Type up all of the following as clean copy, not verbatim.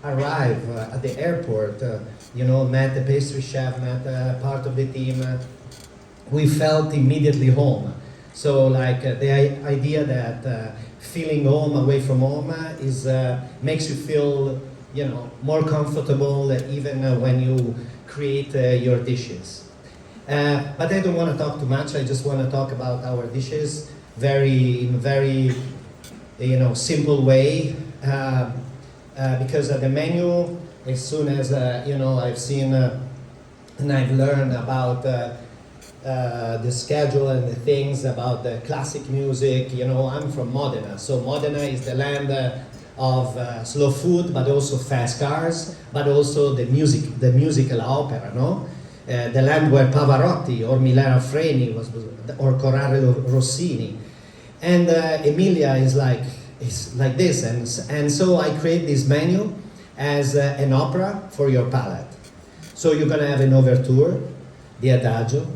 arrived at the airport, met the pastry chef, met part of the team, we felt immediately home. So like the idea that feeling home away from home is makes you feel more comfortable even when you create your dishes. But I don't want to talk too much. I just want to talk about our dishes in very simple way, because the menu, as soon as I've seen and I've learned about the schedule and the things about the classic music. I'm from Modena, so Modena is the land of slow food, but also fast cars, but also the musical opera, no? The land where Pavarotti or Milano Freni or Corrado Rossini, and Emilia is like this, and so I create this menu as an opera for your palate. So you're gonna have an overture, the adagio,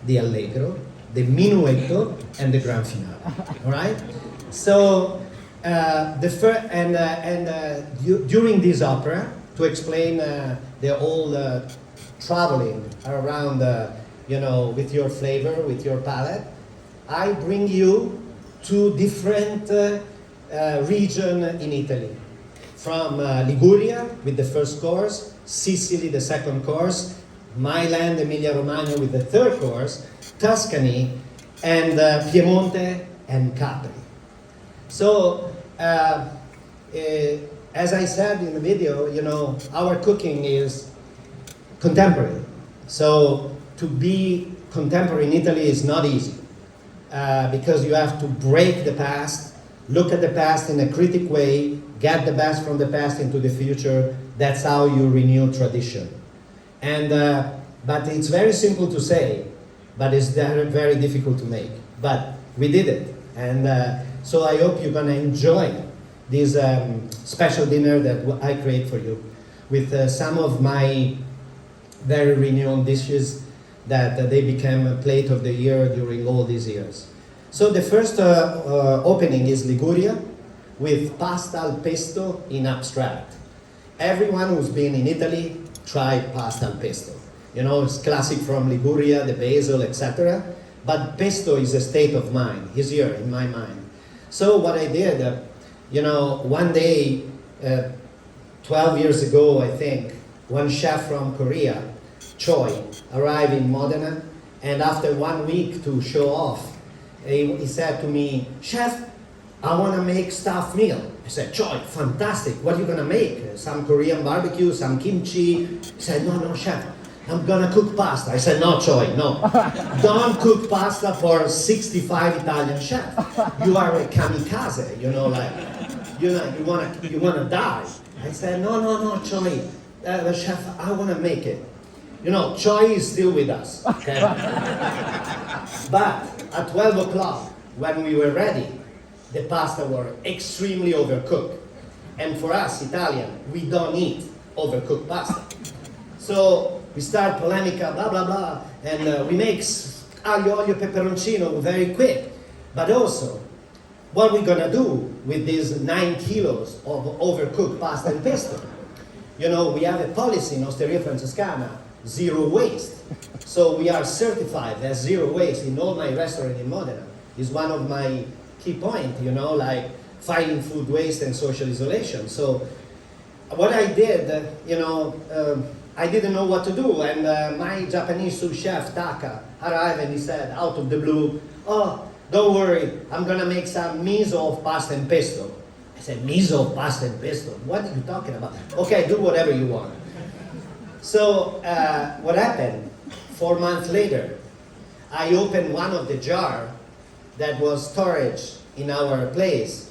the allegro, the minuetto, and the grand finale. All right. So during this opera, to explain the whole traveling around, with your flavor, with your palate, I bring you to different region in Italy, from Liguria with the first course, Sicily the second course, my land, Emilia-Romagna, with the third course, Tuscany, and Piemonte and Capri. So, as I said in the video, our cooking is contemporary. So, to be contemporary in Italy is not easy, because you have to break the past, look at the past in a critical way, get the best from the past into the future. That's how you renew tradition. And but it's very simple to say, but it's very difficult to make. But we did it, and so I hope you're gonna enjoy this special dinner that I create for you, with some of my very renowned dishes that they became a plate of the year during all these years. So the first opening is Liguria, with pasta al pesto in abstract. Everyone who's been in Italy tried pasta al pesto. It's classic from Liguria, the basil, etc. But pesto is a state of mind, easier in my mind. So what I did, one day, 12 years ago, I think, one chef from Korea, Choi, arrived in Modena, and after 1 week to show off, he said to me, "Chef, I want to make stuffed meal." I said, "Choi, fantastic. What are you going to make? Some Korean barbecue, some kimchi?" He said, "No, chef, I'm going to cook pasta." I said, "No, Choi, no. Don't cook pasta for 65 Italian chefs. You are a kamikaze, you want to die." I said, no, Choi, chef, I want to make it. Choi is still with us, okay? But at 12 o'clock, when we were ready, the pasta were extremely overcooked. And for us, Italian, we don't eat overcooked pasta. So we start polemica, blah, blah, blah, and we make aglio, olio, peperoncino very quick. But also, what we're gonna do with these 9 kilos of overcooked pasta and pesto? We have a policy in Osteria Francescana, zero waste. So we are certified as zero waste in all my restaurants in Modena. It's one of my key points, like fighting food waste and social isolation. So what I did, I didn't know what to do, and my Japanese sous chef, Taka, arrived and he said, out of the blue, "Oh, don't worry, I'm gonna make some miso of pasta and pesto." I said, "Miso of pasta and pesto? What are you talking about?" "Okay, do whatever you want." So what happened? 4 months later, I opened one of the jar that was storage in our place,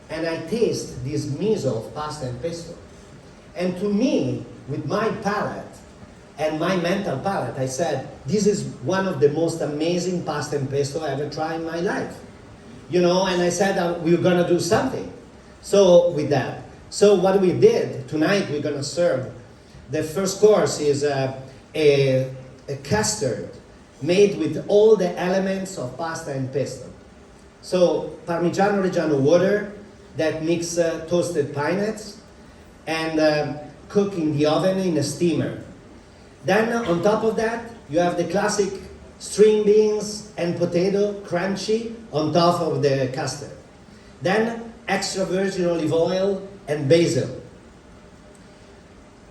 and I taste this miso of pasta and pesto. And to me, with my palate and my mental palate, I said, this is one of the most amazing pasta and pesto I ever tried in my life. And I said, we're gonna do something. So with that, so what we did, tonight we're gonna serve, the first course is a custard made with all the elements of pasta and pesto. So Parmigiano Reggiano water that mix toasted pine nuts, and cook in the oven in a steamer. Then on top of that, you have the classic string beans and potato crunchy on top of the custard. Then extra virgin olive oil and basil.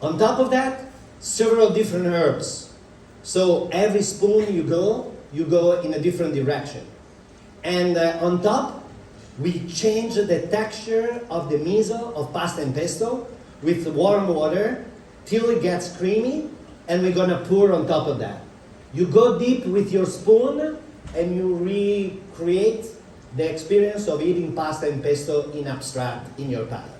On top of that, several different herbs. So every spoon you go in a different direction. And on top, we change the texture of the miso of pasta and pesto with warm water till it gets creamy, and we're gonna pour on top of that. You go deep with your spoon and you recreate the experience of eating pasta and pesto in abstract in your palate.